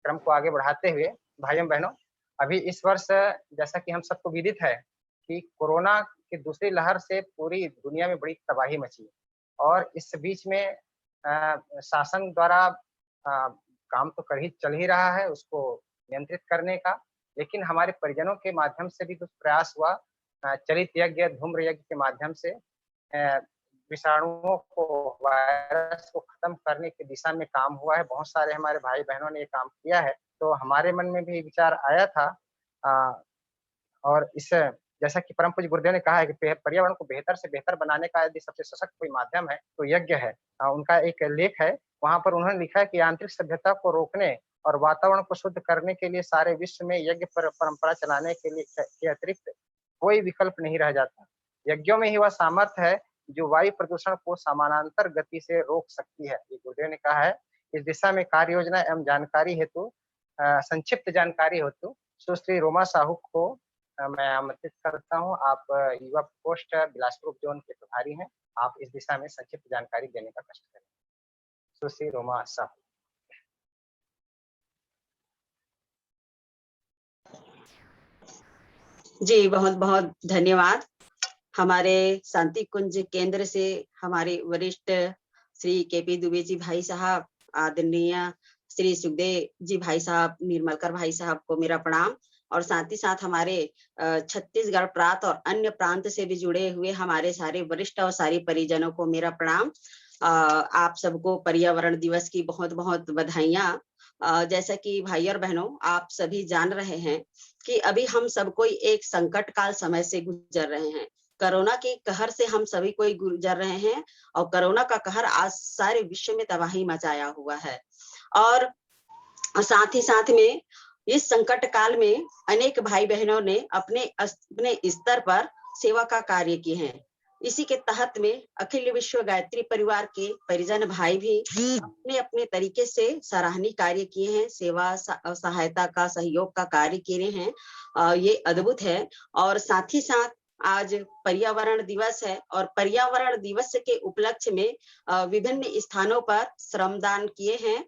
क्रम को आगे बढ़ाते हुए भाइयों बहनों, अभी इस वर्ष जैसा कि हम सबको विदित है कि कोरोना की दूसरी लहर से पूरी दुनिया में बड़ी तबाही मची और इस बीच में शासन द्वारा काम तो चल ही रहा है उसको नियंत्रित करने का, लेकिन हमारे परिजनों के माध्यम से भी कुछ प्रयास हुआ। चलित यज्ञ, धूम्र यज्ञ के माध्यम से विषाणुओं को, वायरस को खत्म करने की दिशा में काम हुआ है। बहुत सारे हमारे भाई-बहनों ने ये काम किया है, तो हमारे मन में भी विचार आया था अ, और इस जैसा कि परम पूज्य गुरुदेव ने कहा है कि पर्यावरण को बेहतर से बेहतर बनाने का यदि सबसे सशक्त कोई माध्यम है, तो यज्ञ है। उनका एक लेख है, वहाँ पर उन्होंने लिखा है कि यांत्रिक सभ्यता को रोकने और वातावरण को शुद्ध करने के लिए सारे विश्व में यज्ञ परंपरा चलाने के लिए के अतिरिक्त कोई विकल्प नहीं रह जाता। यज्ञों में ही वह सामर्थ्य है जो वायु प्रदूषण को समानांतर गति से रोक सकती है। ये गुरुदेव ने कहा है। इस दिशा में कार्य योजना एवं जानकारी हेतु संक्षिप्त जानकारी हेतु सुश्री रोमा साहू को मैं आमंत्रित करता हूँ। आप युवा प्रकोष्ठ बिलासपुर जोन के प्रभारी हैं। आप इस दिशा में संक्षिप्त जानकारी देने का कष्ट करें। सुश्री रोमा साहू। जी, बहुत-बहुत धन्यवाद। हमारे शांति कुंज केंद्र से हमारे वरिष्ठ श्री केपी दुबे जी भाई साहब, आदरणीय श्री सुखदेव जी भाई साहब, निर्मलकर भाई साहब को मेरा प्रणाम और साथ ही साथ हमारे छत्तीसगढ़ प्रांत और अन्य प्रांत से भी जुड़े हुए हमारे सारे वरिष्ठ और सारी परिजनों को मेरा प्रणाम। आप सबको पर्यावरण दिवस की बहुत-बहुत बधाइयाँ। जैसा कि भाई और बहनों आप सभी जान रहे हैं कि अभी हम सब कोई एक संकट काल समय से गुजर रहे हैं। कोरोना के कहर से हम सभी कोई गुजर रहे हैं और कोरोना का कहर आज सारे विश्व में तबाही मचाया हुआ है और साथ ही साथ में इस संकट काल में अनेक भाई बहनों ने अपने स्तर पर सेवा का कार्य किए हैं। इसी के तहत में अखिल विश्व गायत्री परिवार के परिजन भाई भी अपने अपने तरीके से सराहनीय कार्य किए हैं, सेवा सहायता का सहयोग का कार्य किए हैं। ये अद्भुत है और साथ ही साथ आज पर्यावरण दिवस है और पर्यावरण दिवस के उपलक्ष्य में विभिन्न स्थानों पर श्रमदान किए हैं।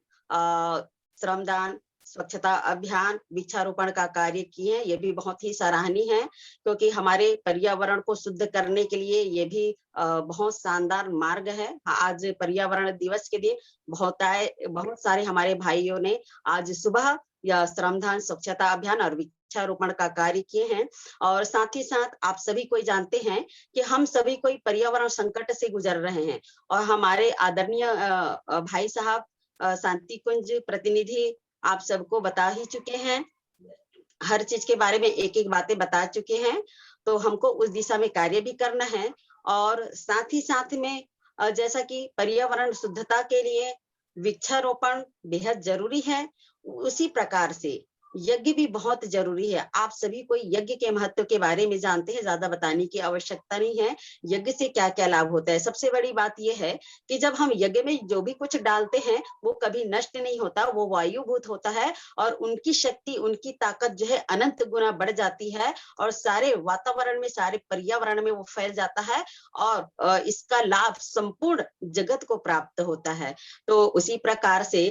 श्रमदान, स्वच्छता अभियान, वृक्षारोपण का कार्य किए हैं। ये भी बहुत ही सराहनीय है क्योंकि हमारे पर्यावरण को शुद्ध करने के लिए ये भी बहुत शानदार मार्ग है। आज पर्यावरण दिवस के दिन बहुत सारे हमारे भाइयों ने आज सुबह या श्रमदान, स्वच्छता अभियान और वृक्षारोपण का कार्य किए हैं और साथ ही साथ आप सभी कोई जानते हैं कि हम सभी कोई पर्यावरण संकट से गुजर रहे हैं और हमारे आदरणीय भाई साहब शांति कुंज प्रतिनिधि आप सबको बता ही चुके हैं, हर चीज के बारे में एक-एक बातें बता चुके हैं, तो हमको उस दिशा में कार्य भी करना है और साथ ही साथ में जैसा कि पर्यावरण शुद्धता के लिए वृक्षारोपण बेहद जरूरी है, उसी प्रकार से यज्ञ भी बहुत जरूरी है। आप सभी को यज्ञ के महत्व के बारे में जानते हैं, ज्यादा बताने की आवश्यकता नहीं है। यज्ञ से क्या-क्या लाभ होता है? सबसे बड़ी बात यह है कि जब हम यज्ञ में जो भी कुछ डालते हैं, वो कभी नष्ट नहीं होता, वो वायुभूत होता है और उनकी शक्ति, उनकी ताकत जो है अनंत गुना बढ़ जाती है और सारे वातावरण में, सारे पर्यावरण में वो फैल जाता है और इसका लाभ संपूर्ण जगत को प्राप्त होता है। तो उसी प्रकार से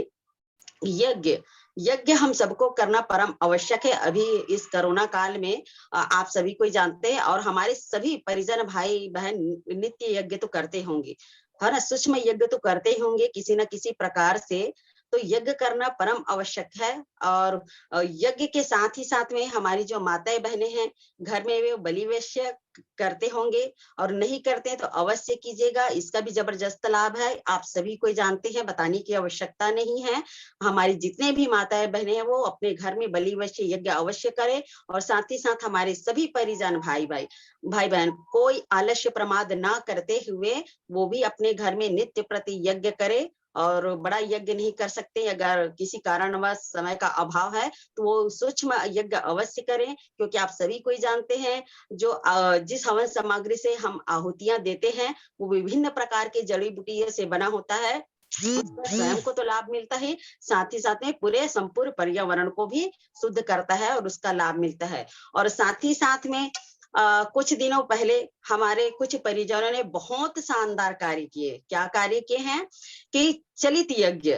यज्ञ हम सबको करना परम आवश्यक है। अभी इस कोरोना काल में आप सभी को जानते हैं और हमारे सभी परिजन भाई बहन नित्य यज्ञ तो करते होंगे, है ना, सूक्ष्म यज्ञ तो करते ही होंगे किसी न किसी प्रकार से। तो यज्ञ करना परम आवश्यक है और यज्ञ के साथ ही साथ में हमारी जो माताएं बहनें हैं घर में वे बलिवेश्य करते होंगे और नहीं करते तो अवश्य कीजिएगा, इसका भी जबरदस्त लाभ है। आप सभी को जानते हैं, बताने की आवश्यकता नहीं है। हमारी जितने भी माताएं बहनें हैं वो अपने घर में बलिवेश्य यज्ञ अवश्य करें और साथ ही साथ हमारे सभी परिजन भाई बहन कोई आलस्य प्रमाद ना करते हुए वो भी अपने घर में नित्य प्रति यज्ञ करे और बड़ा यज्ञ नहीं कर सकते, अगर किसी कारणवश समय का अभाव है तो वो सूक्ष्म यज्ञ अवश्य करें क्योंकि आप सभी को जानते हैं जो जिस हवन सामग्री से हम आहुतियां देते हैं वो विभिन्न प्रकार की जड़ी बूटियों से बना होता है। स्वयं को तो लाभ मिलता है, साथ ही साथ में पूरे संपूर्ण पर्यावरण को भी शुद्ध करता है और उसका लाभ मिलता है। और साथ ही साथ में कुछ दिनों पहले हमारे कुछ परिजनों ने बहुत शानदार कार्य किए। क्या कार्य किए हैं कि चलित यज्ञ,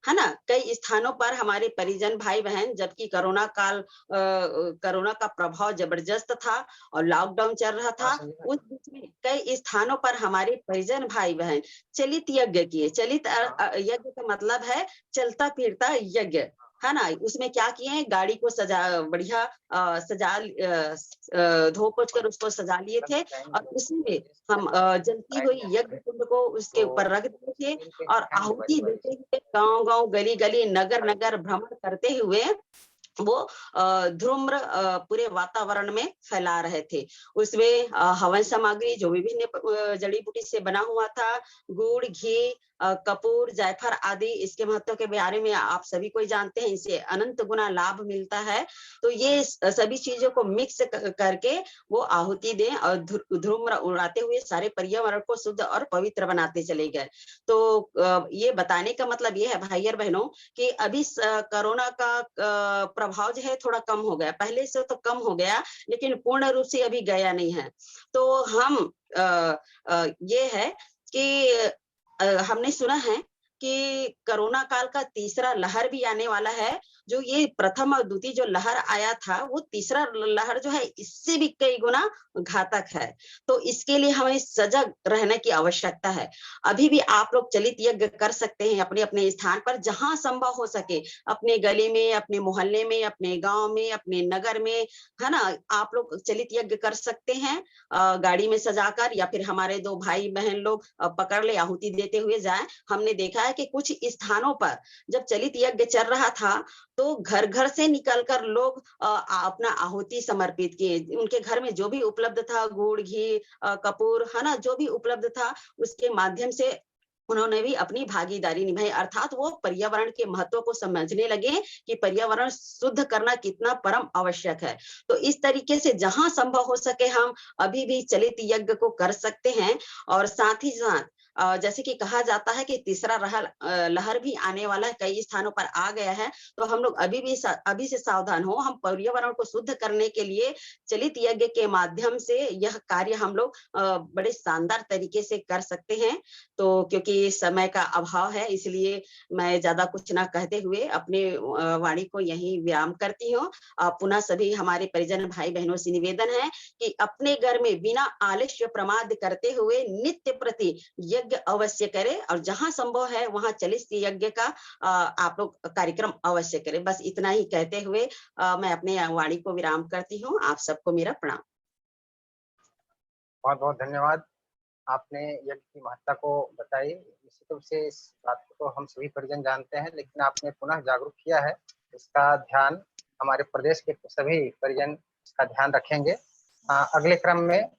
है ना, कई स्थानों पर हमारे परिजन भाई बहन, जबकि कोरोना का प्रभाव जबरदस्त था और लॉकडाउन चल रहा हाँ, था, सही बात उस है। बीच में कई स्थानों पर हमारे परिजन भाई बहन चलित यज्ञ किए। हाँ, यज्ञ का मतलब है चलता फिरता यज्ञ, है ना। उसमें क्या किए, गाड़ी को बढ़िया धो पोछ कर उसको सजा लिए मतलब थे जाएँगे और तो उसी में प्रदेश के हम हमारे जलती प्राइम हुई मिनिस्टर यज्ञ हैं, कुंड को उसके तो ऊपर रख दिए थे मिल के और दिखाएँगे आहुति बड़ी-बड़ी देते हुए गांव-गांव, गली-गली, गाड़ियाँ। नगर-नगर भ्रमण करते हुए वो धूम्र पूरे वातावरण में फैला रहे थे। उसमें हवन सामग्री जो विभिन्न जड़ी बूटी से बना हुआ था, गुड़, घी, कपूर, जायफल आदि, इसके महत्व के बारे में आप सभी कोई जानते हैं, इनसे अनंत गुना लाभ मिलता है। तो ये सभी चीजों को मिक्स करके वो आहुति दें और धूम्र उड़ाते हुए सारे पर्यावरण को शुद्ध और पवित्र बनाते चले गए। तो ये बताने का मतलब ये है भाई और बहनों कि अभी कोरोना का प्रभाव जो है थोड़ा कम हो गया, पहले से तो कम हो गया लेकिन पूर्ण रूप से अभी गया नहीं है। तो हम ये है कि हमने सुना है कि कोरोना काल का तीसरा लहर भी आने वाला है। जो ये प्रथम और द्वितीय जो लहर आया था, वो तीसरा लहर जो है इससे भी कई गुना घातक है। तो इसके लिए हमें सजग रहने की आवश्यकता है। अभी भी आप लोग चलित यज्ञ कर सकते हैं अपने अपने स्थान पर, जहां संभव हो सके, अपने गली में, अपने मोहल्ले में, अपने गांव में, अपने नगर में, है ना। आप लोग चलित यज्ञ कर सकते हैं, गाड़ी में सजाकर, या फिर हमारे दो भाई बहन लोग पकड़ ले, आहुति देते हुए जाएं। हमने देखा है कि कुछ स्थानों पर जब चलित यज्ञ चल रहा था तो घर घर से निकलकर लोग अपना आहुति समर्पित किए। उनके घर में जो भी उपलब्ध था, गुड़, घी, कपूर, है ना, जो भी उपलब्ध था, उसके माध्यम से उन्होंने भी अपनी भागीदारी निभाई। अर्थात वो पर्यावरण के महत्व को समझने लगे कि पर्यावरण शुद्ध करना कितना परम आवश्यक है। तो इस तरीके से जहां संभव हो सके हम अभी भी चलित यज्ञ को कर सकते हैं। और साथ ही साथ जैसे कि कहा जाता है कि तीसरा लहर भी आने वाला है, कई स्थानों पर आ गया है। तो हम लोग अभी से सावधान हो। हम पर्यावरण को शुद्ध करने के लिए चलित यज्ञ के माध्यम से यह कार्य हम लोग बड़े शानदार तरीके से कर सकते हैं। तो क्योंकि समय का अभाव है, इसलिए मैं ज्यादा कुछ ना कहते हुए अपने वाणी को यहीं विराम करती हूँ। पुनः सभी हमारे परिजन भाई बहनों से निवेदन है कि अपने घर में बिना आलस्य प्रमाद करते हुए नित्य प्रति यज्ञ अवश्य करें और जहां संभव है वहां चलित यज्ञ का आप लोग कार्यक्रम अवश्य करें। बस इतना ही कहते हुए मैं अपने वाणी को विराम करती हूँ। आप सबको मेरा प्रणाम। बहुत-बहुत धन्यवाद। आपने यज्ञ की महत्ता को बताई। निश्चित रूप से इस बात को तो हम सभी परिजन जानते हैं, लेकिन आपने पुनः जागरूक किया है। इसका ध्यान हमारे प्रदेश के सभी परिजन इसका ध्यान रखेंगे। अगले क्रम में